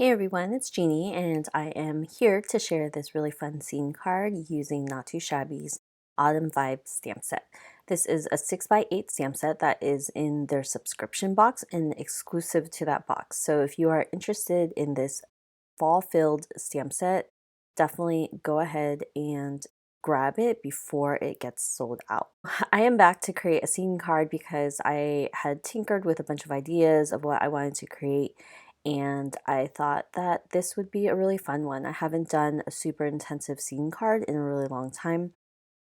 Hey everyone, it's Jeannie, and I am here to share this really fun scene card using Not Too Shabby's Autumn Vibe stamp set. This is a 6x8 stamp set that is in their subscription box and exclusive to that box. So if you are interested in this fall-filled stamp set, definitely go ahead and grab it before it gets sold out. I am back to create a scene card because I had tinkered with a bunch of ideas of what I wanted to create, and I thought that this would be a really fun one. I haven't done a super intensive scene card in a really long time,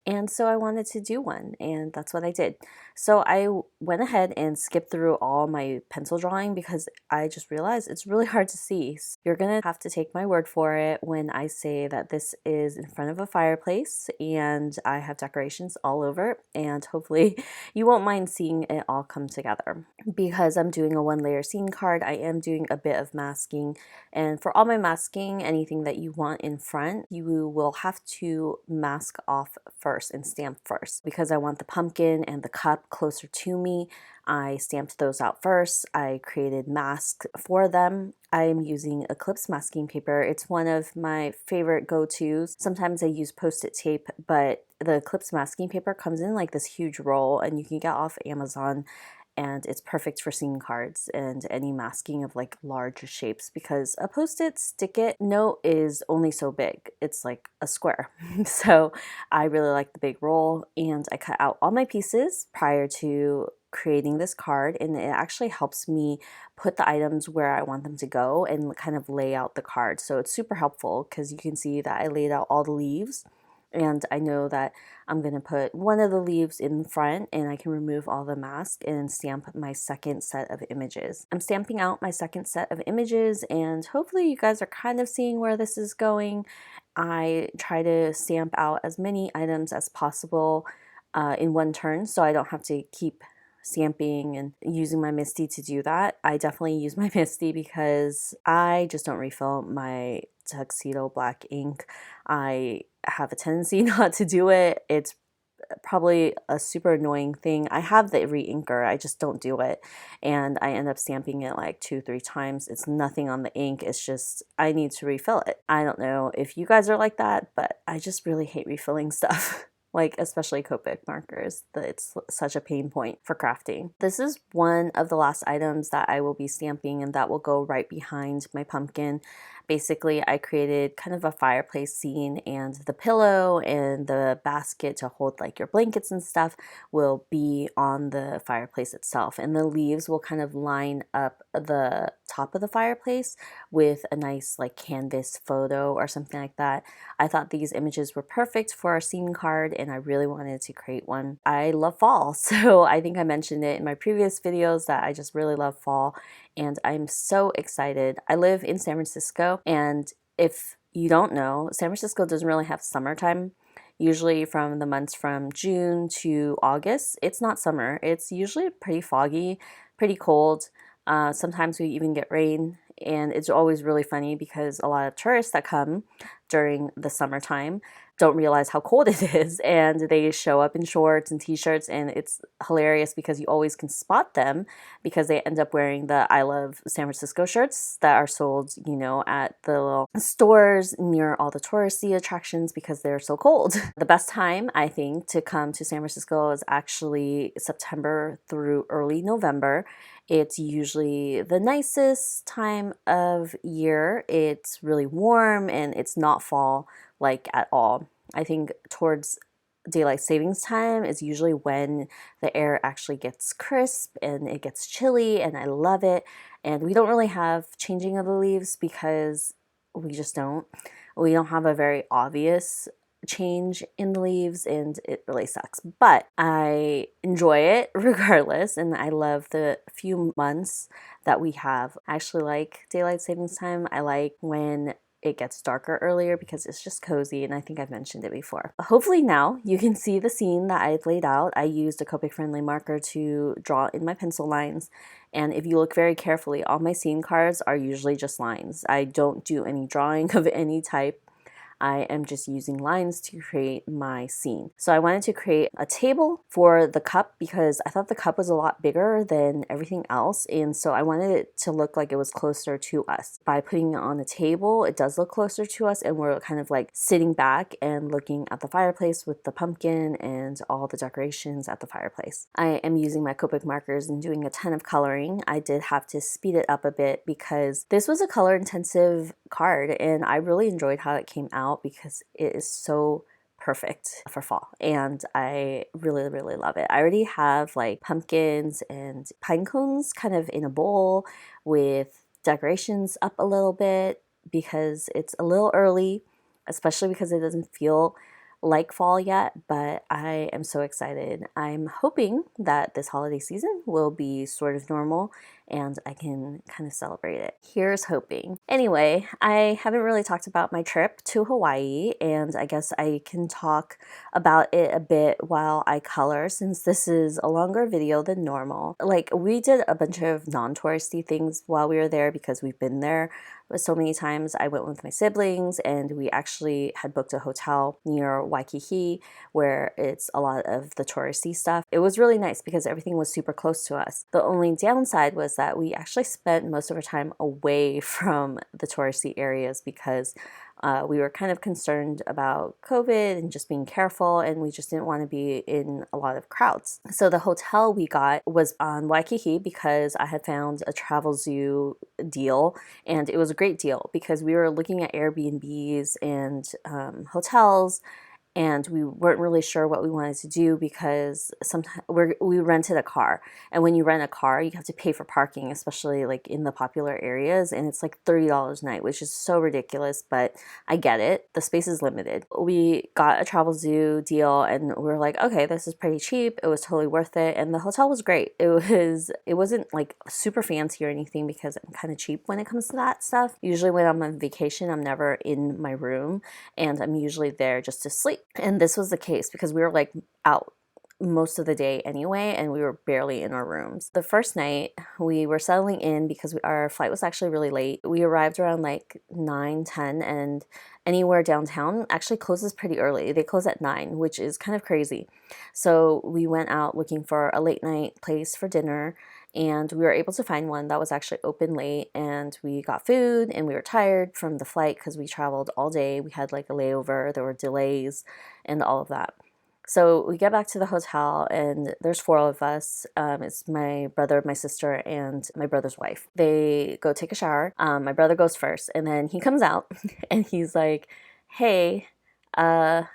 and so I wanted to do one, and that's what I did. So I went ahead and skipped through all my pencil drawing because I just realized it's really hard to see. So you're gonna have to take my word for it when I say that this is in front of a fireplace and I have decorations all over, and hopefully you won't mind seeing it all come together. Because I'm doing a one-layer scene card, I am doing a bit of masking, and for all my masking, anything that you want in front, you will have to mask off first and stamp first. Because I want the pumpkin and the cup closer to me, I stamped those out first. I created masks for them. I am using Eclipse masking paper. It's one of my favorite go-tos. Sometimes I use Post-it tape, but the Eclipse masking paper comes in like this huge roll and you can get off Amazon, and it's perfect for scene cards and any masking of like large shapes because a Post-it stick-it note is only so big. It's like a square. So I really like the big roll, and I cut out all my pieces prior to creating this card, and it actually helps me put the items where I want them to go and kind of lay out the card. So it's super helpful because you can see that I laid out all the leaves, and I know that I'm going to put one of the leaves in front and I can remove all the mask and stamp my second set of images. I'm stamping out my second set of images, and hopefully you guys are kind of seeing where this is going. I try to stamp out as many items as possible in one turn so I don't have to keep stamping and using my Misty to do that. I definitely use my Misty because I just don't refill my tuxedo black ink. I have a tendency not to do it. It's probably a super annoying thing. I have the re-inker, I just don't do it, and I end up stamping it like 2-3 times. It's nothing on the ink, it's just I need to refill it. I don't know if you guys are like that, but I just really hate refilling stuff. Like especially Copic markers, it's such a pain point for crafting. This is one of the last items that I will be stamping, and that will go right behind my pumpkin. Basically, I created kind of a fireplace scene, and the pillow and the basket to hold like your blankets and stuff will be on the fireplace itself, and the leaves will kind of line up the top of the fireplace with a nice like canvas photo or something like that. I thought these images were perfect for a scene card, and I really wanted to create one. I love fall, so I think I mentioned it in my previous videos that I just really love fall, and I'm so excited. I live in San Francisco, and if you don't know, San Francisco doesn't really have summertime. Usually from the months from June to August, it's not summer. It's usually pretty foggy, pretty cold. Sometimes we even get rain, and it's always really funny because a lot of tourists that come during the summertime don't realize how cold it is, and they show up in shorts and t-shirts, and it's hilarious because you always can spot them because they end up wearing the I Love San Francisco shirts that are sold, you know, at the little stores near all the touristy attractions because they're so cold. The best time, I think, to come to San Francisco is actually September through early November. It's usually the nicest time of year. It's really warm and it's not fall like at all. I think towards daylight savings time is usually when the air actually gets crisp and it gets chilly, and I love it. And we don't really have changing of the leaves because we just don't. We don't have a very obvious change in the leaves, and it really sucks, but I enjoy it regardless, and I love the few months that we have. I actually like daylight savings time. I like when it gets darker earlier because it's just cozy, and I think I've mentioned it before. Hopefully now you can see the scene that I've laid out. I used a Copic friendly marker to draw in my pencil lines, and if you look very carefully, all my scene cards are usually just lines. I don't do any drawing of any type. I am just using lines to create my scene. So I wanted to create a table for the cup because I thought the cup was a lot bigger than everything else, and so I wanted it to look like it was closer to us. By putting it on the table, it does look closer to us, and we're kind of like sitting back and looking at the fireplace with the pumpkin and all the decorations at the fireplace. I am using my Copic markers and doing a ton of coloring. I did have to speed it up a bit because this was a color intensive card, and I really enjoyed how it came out because it is so perfect for fall, and I really love it. I already have like pumpkins and pine cones kind of in a bowl with decorations up a little bit because it's a little early, especially because it doesn't feel like fall yet, but I am so excited. I'm hoping that this holiday season will be sort of normal and I can kind of celebrate it. Here's hoping. Anyway, I haven't really talked about my trip to Hawaii, and I guess I can talk about it a bit while I color since this is a longer video than normal. Like, we did a bunch of non-touristy things while we were there because we've been there so many times. I went with my siblings and we actually had booked a hotel near Waikiki where it's a lot of the touristy stuff. It was really nice because everything was super close to us. The only downside was that we actually spent most of our time away from the touristy areas because we were kind of concerned about COVID and just being careful, and we just didn't want to be in a lot of crowds. So the hotel we got was on Waikiki because I had found a travel zoo deal, and it was a great deal because we were looking at Airbnbs and hotels, and we weren't really sure what we wanted to do because sometimes we rented a car, and when you rent a car you have to pay for parking, especially like in the popular areas, and it's like $30 a night, which is so ridiculous, but I get it. The space is limited. We got a travel zoo deal and we were like, okay, this is pretty cheap. It was totally worth it, and the hotel was great. It wasn't like super fancy or anything because I'm kind of cheap when it comes to that stuff. Usually when I'm on vacation, I'm never in my room and I'm usually there just to sleep. And this was the case because we were like out most of the day anyway, and we were barely in our rooms. The first night we were settling in because our flight was actually really late. We arrived around like 9-10, and anywhere downtown actually closes pretty early. They close at 9, which is kind of crazy. So we went out looking for a late night place for dinner, and we were able to find one that was actually open late, and we got food, and we were tired from the flight because we traveled all day. We had like a layover, there were delays and all of that. So we get back to the hotel and there's 4 of us. It's my brother, my sister, and my brother's wife. They go take a shower. My brother goes first, and then he comes out and he's like, hey, the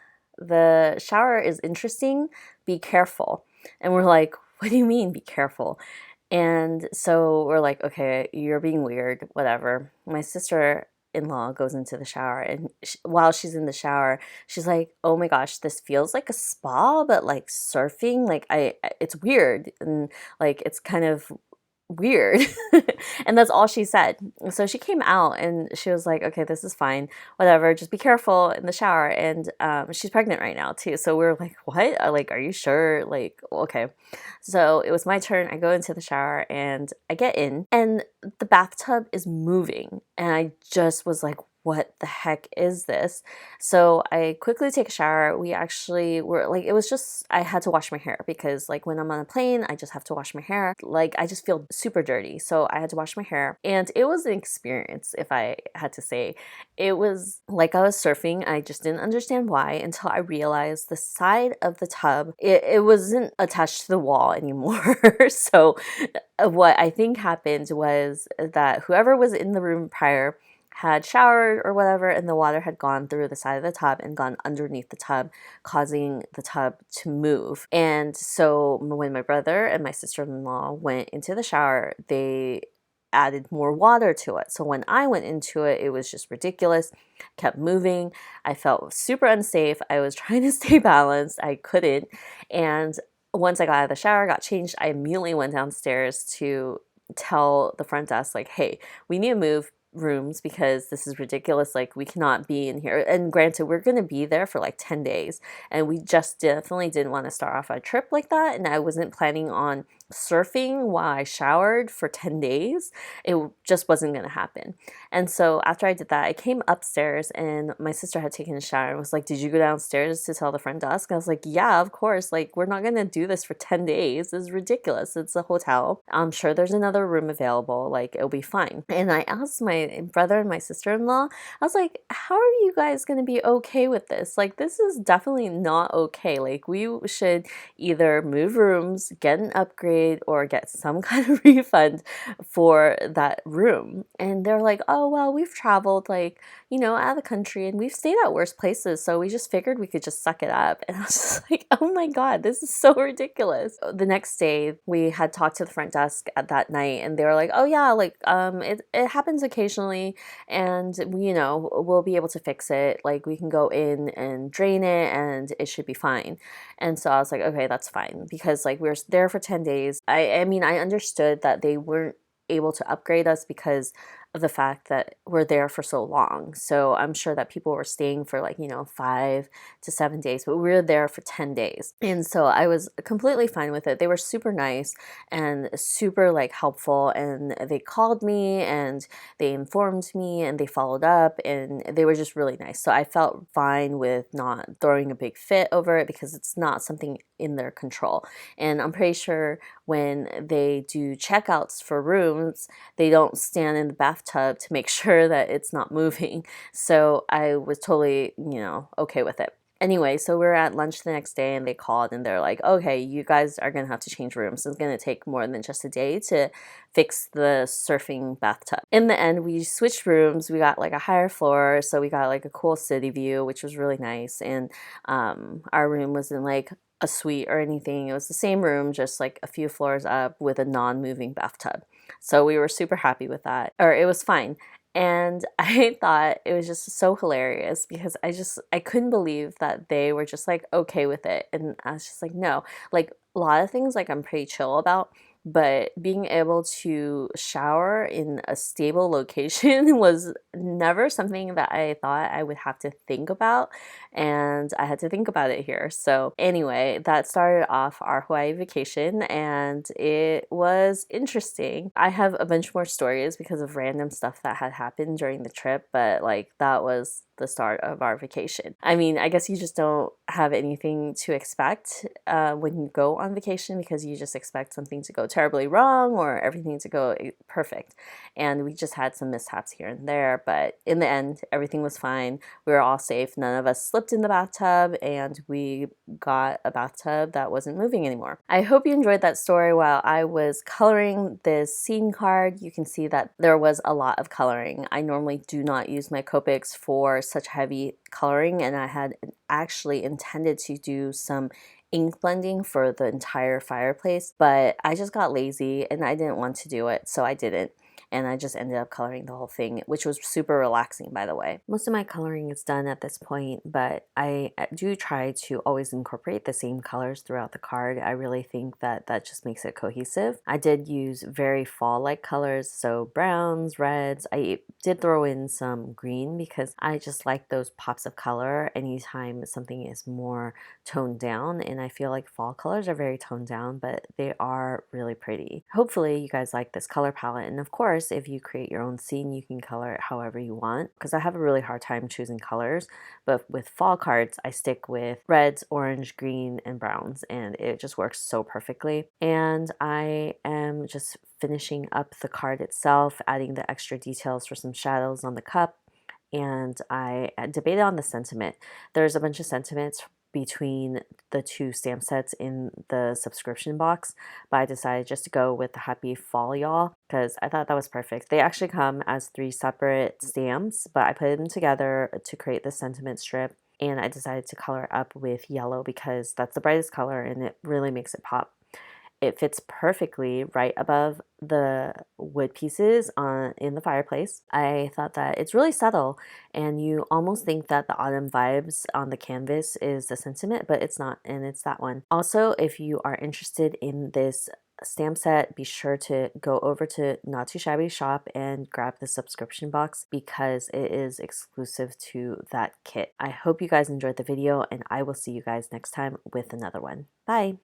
shower is interesting. Be careful. And we're like, what do you mean be careful? And so we're like, okay, you're being weird, whatever. My sister-in-law goes into the shower, and while she's in the shower, she's like, oh my gosh, this feels like a spa, but like surfing. Like it's weird, and like it's kind of weird. And that's all she said. So she came out and she was like, okay, this is fine, whatever, just be careful in the shower. And she's pregnant right now too, so we were like, what? Like, are you sure? Like, okay. So it was my turn. I go into the shower and I get in, and the bathtub is moving, and I just was like, what the heck is this? So I quickly take a shower. We actually were like, it was just, I had to wash my hair because like when I'm on a plane, I just have to wash my hair. Like I just feel super dirty. So I had to wash my hair, and it was an experience, if I had to say. It was like I was surfing. I just didn't understand why until I realized the side of the tub, it wasn't attached to the wall anymore. So what I think happened was that whoever was in the room prior had showered or whatever, and the water had gone through the side of the tub and gone underneath the tub, causing the tub to move. And so when my brother and my sister-in-law went into the shower, they added more water to it. So when I went into it, it was just ridiculous. Kept moving. I felt super unsafe. I was trying to stay balanced. I couldn't. And once I got out of the shower, got changed, I immediately went downstairs to tell the front desk, like, hey, we need to move rooms because this is ridiculous. Like, we cannot be in here. And granted, we're going to be there for like 10 days, and we just definitely didn't want to start off a trip like that, and I wasn't planning on surfing while I showered for 10 days. It just wasn't going to happen. And so after I did that, I came upstairs and my sister had taken a shower and was like, "Did you go downstairs to tell the front desk?" I was like, "Yeah, of course. Like, we're not going to do this for 10 days. It's ridiculous. It's a hotel. I'm sure there's another room available. Like, it'll be fine." And I asked my brother and my sister-in-law, I was like, "How are you guys going to be okay with this? Like, this is definitely not okay. Like, we should either move rooms, get an upgrade, or get some kind of refund for that room." And they're like, "Oh, well, we've traveled like, out of the country and we've stayed at worse places. So we just figured we could just suck it up." And I was just like, "Oh my God, this is so ridiculous." The next day we had talked to the front desk at that night and they were like, "Oh yeah, like, it happens occasionally and we'll be able to fix it. Like, we can go in and drain it and it should be fine." And so I was like, "Okay, that's fine," because like we were there for 10 days. I mean, I understood that they weren't able to upgrade us because of the fact that we're there for so long. So I'm sure that people were staying for like, 5 to 7 days, but we were there for 10 days. And so I was completely fine with it. They were super nice and super like helpful. And they called me and they informed me and they followed up and they were just really nice. So I felt fine with not throwing a big fit over it because it's not something in their control. And I'm pretty sure when they do checkouts for rooms, they don't stand in the bathtub to make sure that it's not moving. So I was totally, okay with it. Anyway, so we were at lunch the next day and they called and they're like, "Okay, you guys are going to have to change rooms. It's going to take more than just a day to fix the surfing bathtub." In the end, we switched rooms. We got like a higher floor. So we got like a cool city view, which was really nice. And our room wasn't like a suite or anything. It was the same room, just like a few floors up with a non-moving bathtub. So we were super happy with that, or it was fine. And I thought it was just so hilarious because I couldn't believe that they were just like okay with it. And I was just like, no, like a lot of things like I'm pretty chill about, but being able to shower in a stable location was never something that I thought I would have to think about, and I had to think about it here. So anyway, that started off our Hawaii vacation and it was interesting. I have a bunch more stories because of random stuff that had happened during the trip, but like that was the start of our vacation. I mean, I guess you just don't have anything to expect when you go on vacation because you just expect something to go terribly wrong or everything to go perfect. And we just had some mishaps here and there, but in the end, everything was fine. We were all safe. None of us slipped in the bathtub, and we got a bathtub that wasn't moving anymore. I hope you enjoyed that story. While I was coloring this scene card, you can see that there was a lot of coloring. I normally do not use my Copics for such heavy coloring, and I had actually intended to do some ink blending for the entire fireplace, but I just got lazy and I didn't want to do it, so I didn't. And I just ended up coloring the whole thing, which was super relaxing, by the way. Most of my coloring is done at this point, but I do try to always incorporate the same colors throughout the card. I really think that that just makes it cohesive. I did use very fall-like colors, so browns, reds. I did throw in some green because I just like those pops of color anytime something is more toned down, and I feel like fall colors are very toned down, but they are really pretty. Hopefully you guys like this color palette, and of course if you create your own scene you can color it however you want, because I have a really hard time choosing colors, but with fall cards I stick with reds, orange, green, and browns, and it just works so perfectly. And I am just finishing up the card itself, adding the extra details for some shadows on the cup, and I debated on the sentiment. There's a bunch of sentiments between the two stamp sets in the subscription box, but I decided just to go with the Happy Fall Y'all because I thought that was perfect. They actually come as 3 separate stamps, but I put them together to create the sentiment strip, and I decided to color it up with yellow because that's the brightest color and it really makes it pop. It fits perfectly right above the wood pieces in the fireplace. I thought that it's really subtle and you almost think that the autumn vibes on the canvas is the sentiment, but it's not, and it's that one. Also, if you are interested in this stamp set, be sure to go over to Not Too Shabby shop and grab the subscription box because it is exclusive to that kit. I hope you guys enjoyed the video and I will see you guys next time with another one. Bye!